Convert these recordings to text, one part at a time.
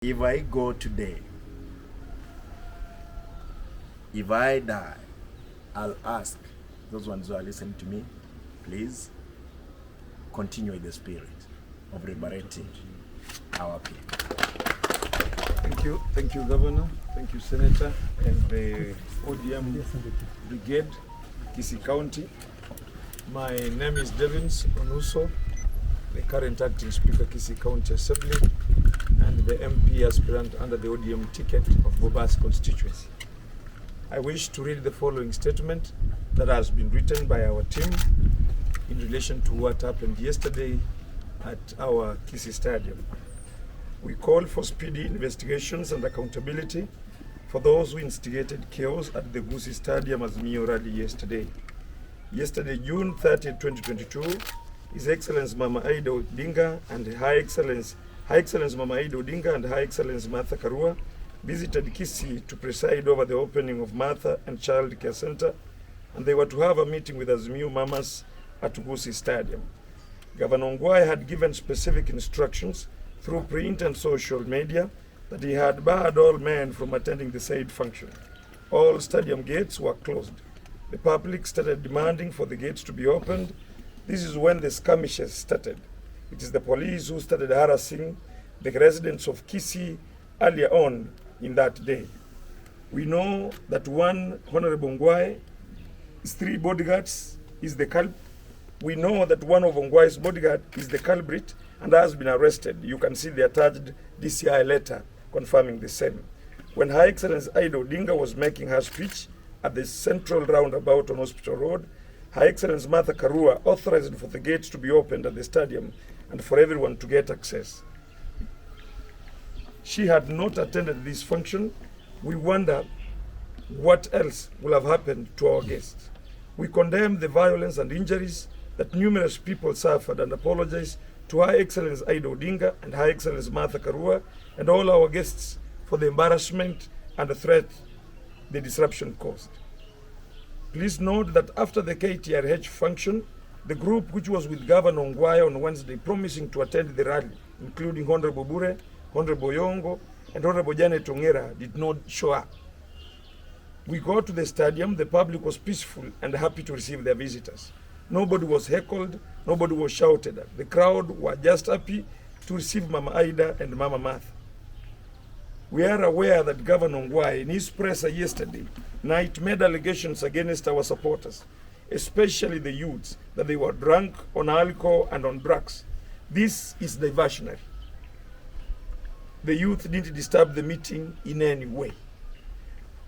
If I go today, if I die, I'll ask those ones who are listening to me, please continue with the spirit of liberating our people. Thank you, Governor. Thank you, Senator, and the ODM Brigade, Kisii County. My name is Devins Onuso, the current acting Speaker, Kisii County Assembly, and the MP aspirant under the ODM ticket of Bobas constituency. I wish to read the following statement that has been written by our team in relation to what happened yesterday at our Kisii Stadium. We call for speedy investigations and accountability for those who instigated chaos at the Kisii Stadium Azimio rally yesterday. Yesterday, June 30, 2022, His Excellency Mama Aida Odinga and High Excellency Mama Aida Odinga and High Excellency Martha Karua visited Kisii to preside over the opening of Martha and Child Care Center, and they were to have a meeting with Azimio Mamas at Kisii Stadium. Governor Ongwae had given specific instructions through print and social media that he had barred all men from attending the said function. All stadium gates were closed. The public started demanding for the gates to be opened. This is when the skirmishes started. It is the police who started harassing the residents of Kisii earlier on in that day. We know that one Honorable Ongwae, his 3 bodyguards is the culprit. We know that one of Ongwae's bodyguard is the culprit and has been arrested. You can see the attached DCI letter confirming the same. When High Excellency Aida Odinga was making her speech at the central roundabout on Hospital Road, High Excellency Martha Karua authorized for the gates to be opened at the stadium and for everyone to get access. She had not attended this function. We wonder what else will have happened to our guests. We condemn the violence and injuries that numerous people suffered and apologize to High Excellency Aida Odinga and High Excellency Martha Karua and all our guests for the embarrassment and the threat the disruption caused. Please note that after the KTRH function, the group which was with Governor Ongwae on Wednesday promising to attend the rally, including Honorable Bure, Honorable Yongo, and Honorable Janet Ongera, did not show up. We got to the stadium, the public was peaceful and happy to receive their visitors. Nobody was heckled, nobody was shouted at. The crowd were just happy to receive Mama Aida and Mama Martha. We are aware that Governor Ongwae, in his presser yesterday night, made allegations against our supporters, especially the youths, that they were drunk on alcohol and on drugs. This is diversionary. The youth didn't disturb the meeting in any way.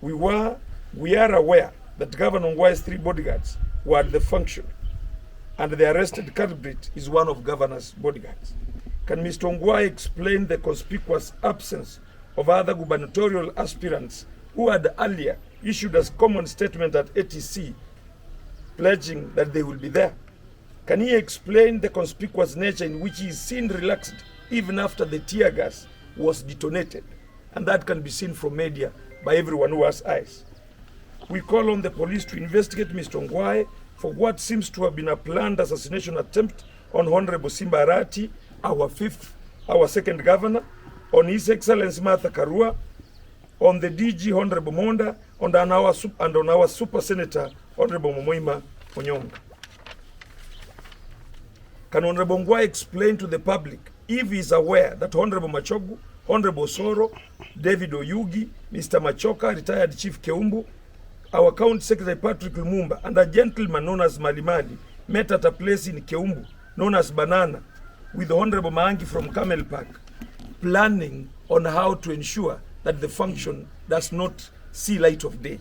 We are aware that Governor Ongwae's 3 bodyguards were at the function, and the arrested culprit is one of Governor's bodyguards. Can Mr. Ongwae explain the conspicuous absence of other gubernatorial aspirants who had earlier issued a common statement at ATC pledging that they will be there? Can he explain the conspicuous nature in which he is seen relaxed even after the tear gas was detonated? And that can be seen from media by everyone who has eyes. We call on the police to investigate Mr. Ongwae for what seems to have been a planned assassination attempt on Hon Simba Arati, our second governor, on His Excellency Martha Karua, on the DG Honorable Monda, and on our Super Senator Honorable Hon Onyonka. Can Honorable Ongwae explain to the public if he is aware that Honorable Machogu, Honorable Soro, David Oyugi, Mr. Machoka, retired Chief Keumbu, our County Secretary Patrick Lumumba, and a gentleman known as Malimali met at a place in Keumbu known as Banana with Honorable Maangi from Camel Park, planning on how to ensure that the function does not see light of day.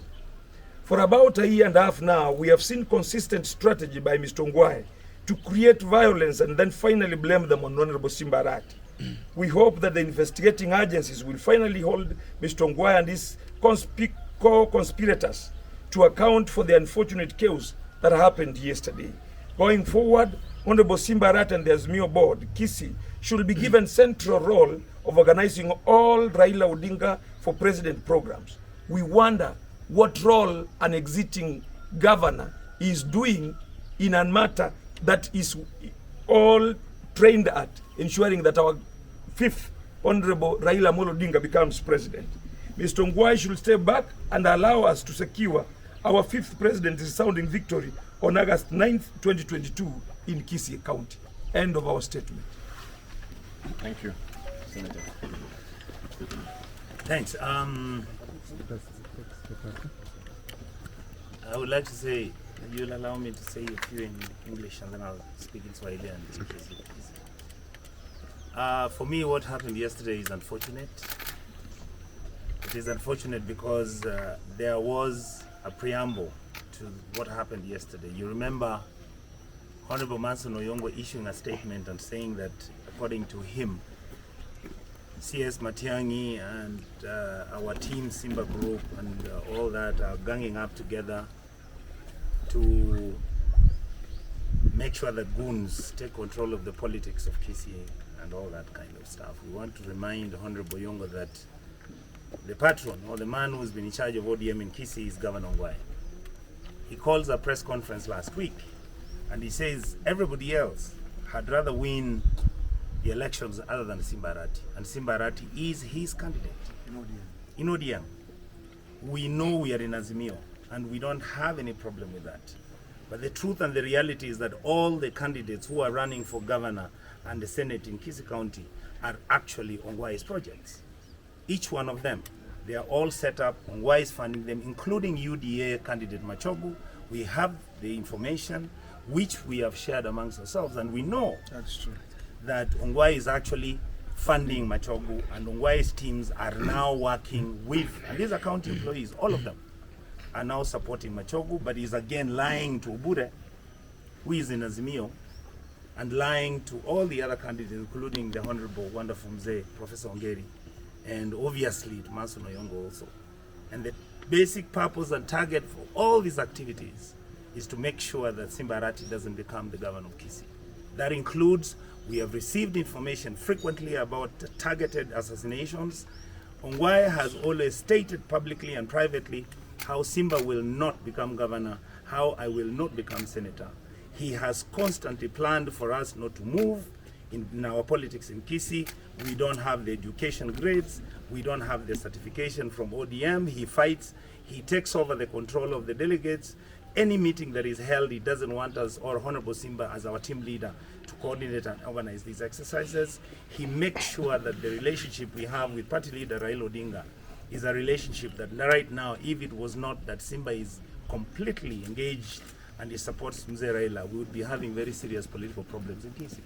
For about a year and a half now, we have seen consistent strategy by Mr. Ongwae to create violence and then finally blame them on Honorable Simba Arati. We hope that the investigating agencies will finally hold Mr. Ongwae and his co-conspirators to account for the unfortunate chaos that happened yesterday. Going forward, Honorable Simba Arati and the Azimio board, Kisii, should be given central role of organizing all Raila Odinga for President programs. We wonder what role an exiting governor is doing in a matter that is all trained at ensuring that our 5th Honorable Raila Amolo Odinga becomes president. Mr. Ongwae should step back and allow us to secure our 5th president's sounding victory on August 9th, 2022 in Kisii County. End of our statement. Thank you, Senator. Thanks. I would like to say, you'll allow me to say a few in English and then I'll speak in Swahili and for me, what happened yesterday is unfortunate. It is unfortunate because there was a preamble to what happened yesterday. You remember Honorable Manson Oyongo issuing a statement and saying that, according to him, CS Matiang'i and our team Simba group and all that are ganging up together to make sure that goons take control of the politics of Kisii and all that kind of stuff. We want to remind Honorable Oyongo that the patron or the man who's been in charge of ODM in Kisii is Governor Ongwae. He calls a press conference last week and he says everybody else had rather win the elections other than Simba Arati, and Simba Arati is his candidate in ODM. We know we are in Azimio and we don't have any problem with that. But the truth and the reality is that all the candidates who are running for governor and the Senate in Kisii County are actually Ongwae's projects. Each one of them, they are all set up, Ongwae is funding them, including UDA candidate Machogu. We have the information which we have shared amongst ourselves, and we know That's true. that Ongwae is actually funding Machogu, and Ongwae's teams are now working with, and these are county employees, all of them are now supporting Machogu, but he's again lying to Obure, who is in Azimio, and lying to all the other candidates, including the Honorable Wonderful Mzee, Professor Ongeri, and obviously to Manson Oyongo also. And the basic purpose and target for all these activities is to make sure that Simba Arati doesn't become the governor of Kisii. That includes, we have received information frequently about targeted assassinations. Ongwae has always stated publicly and privately how Simba will not become governor, how I will not become senator. He has constantly planned for us not to move in our politics in Kisii. We don't have the education grades, we don't have the certification from ODM. He fights, he takes over the control of the delegates. Any meeting that is held, he doesn't want us or Honorable Simba as our team leader to coordinate and organize these exercises. He makes sure that the relationship we have with party leader Raila Odinga is a relationship that right now, if it was not that Simba is completely engaged and he supports Mzee Raila, we would be having very serious political problems in Kisii.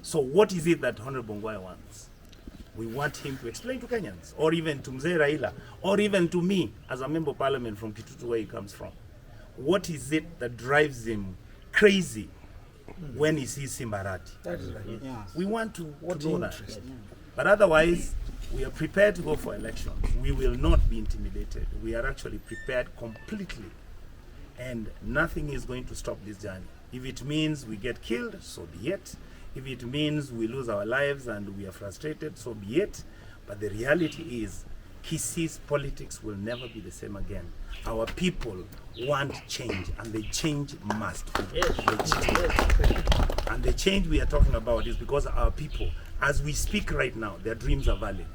So what is it that Honorable Ongwae wants? We want him to explain to Kenyans, or even to Mzee Raila, or even to me as a member of parliament from Kitutu, where he comes from. What is it that drives him crazy when he sees Simba Arati? That is right. Yeah. We want to know that. But otherwise, we are prepared to go for elections. We will not be intimidated. We are actually prepared completely. And nothing is going to stop this journey. If it means we get killed, so be it. If it means we lose our lives and we are frustrated, so be it. But the reality is, Kisii's politics will never be the same again. Our people want change, and the change must be. And the change we are talking about is because our people, as we speak right now, their dreams are valid.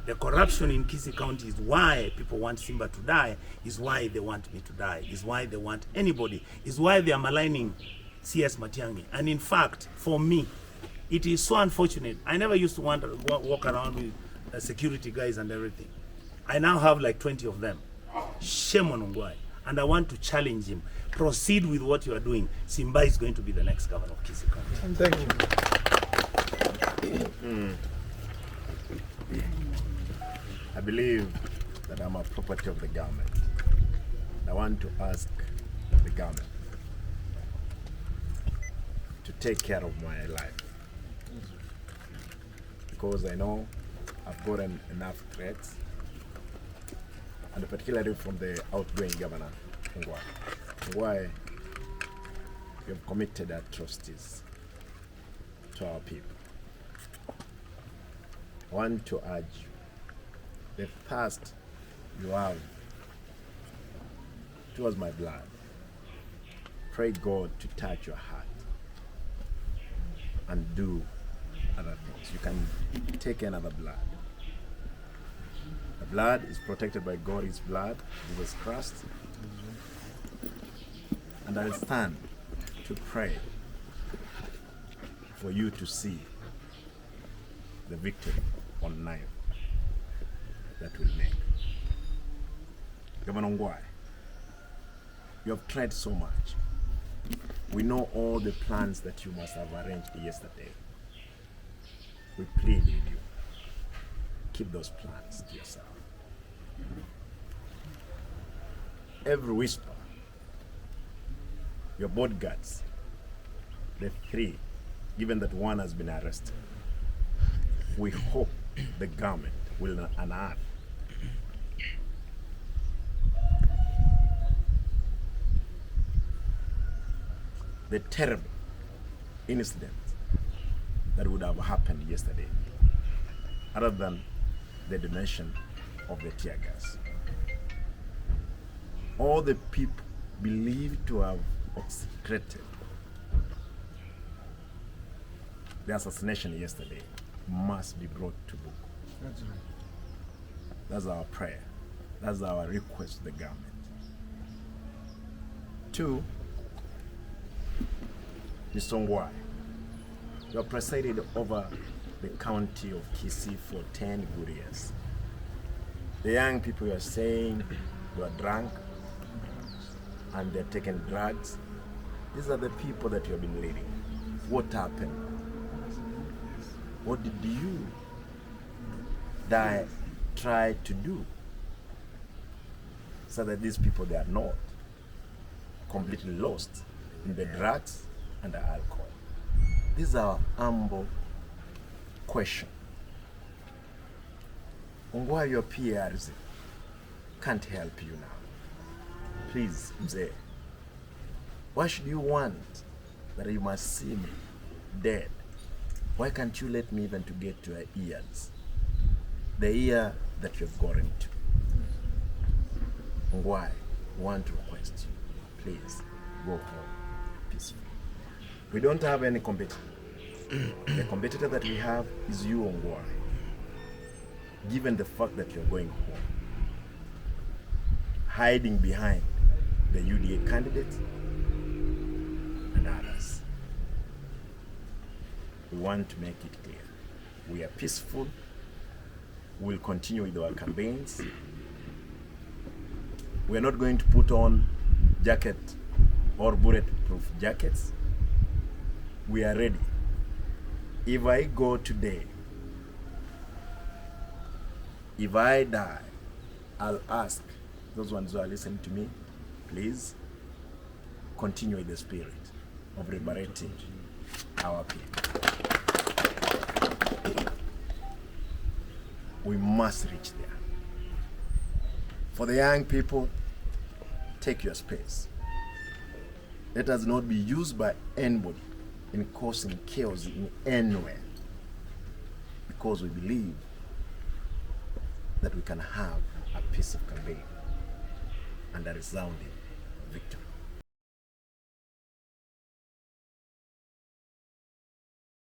The corruption in Kisii County is why people want Simba to die, is why they want me to die, is why they want anybody, is why they are maligning CS Matiang'i. And in fact, for me, it is so unfortunate. I never used to want to walk around with security guys and everything. I now have like 20 of them. Shame on Ongwae. And I want to challenge him. Proceed with what you are doing. Simba is going to be the next governor of Kisii County. Thank you. I believe that I'm a property of the government. I want to ask the government to take care of my life, because I know I've gotten enough threats, and particularly from the outgoing governor, Ongwae. Ongwae, you have committed atrocities to our people. I want to urge you, the thirst you have towards my blood, pray God to touch your heart and do other things. You can take another blood. The blood is protected by God's blood, Jesus Christ. And I'll stand to pray for you to see the victory on 9th that will make. Governor Ngwai, you have tried so much. We know all the plans that you must have arranged yesterday. We plead with you. Keep those plans to yourself. Every whisper, your bodyguards, the 3, given that 1 has been arrested, we hope the government will unearth the terrible incident that would have happened yesterday, other than the donation of the tear gas. All the people believed to have orchestrated the assassination yesterday must be brought to book. That's right. That's our prayer. That's our request to the government. 2, Mr. Ngwai, you have presided over the county of Kisii for 10 good years. The young people you are saying you are drunk and they're taking drugs. These are the people that you have been leading. What happened? What did you try to do so that these people, they are not completely lost in the drugs and the alcohol? This is our humble question. Why your PRs can't help you now? Please, Mzee, why should you want that you must see me dead? Why can't you let me even to get to your ears? The ear that you've gotten to. Why? I want to request you, please go home peacefully. We don't have any competitor. The competitor that we have is you, Ngwai. Given the fact that you're going home, hiding behind the UDA candidate and others. We want to make it clear. We are peaceful. We'll continue with our campaigns. We are not going to put on jacket or bulletproof jackets. We are ready. If I go today, if I die, I'll ask those ones who are listening to me, please continue with the spirit of liberating our people. We must reach there. For the young people, take your space. Let us not be used by anybody in causing chaos in anywhere, because we believe that we can have a peaceful campaign and a resounding victory.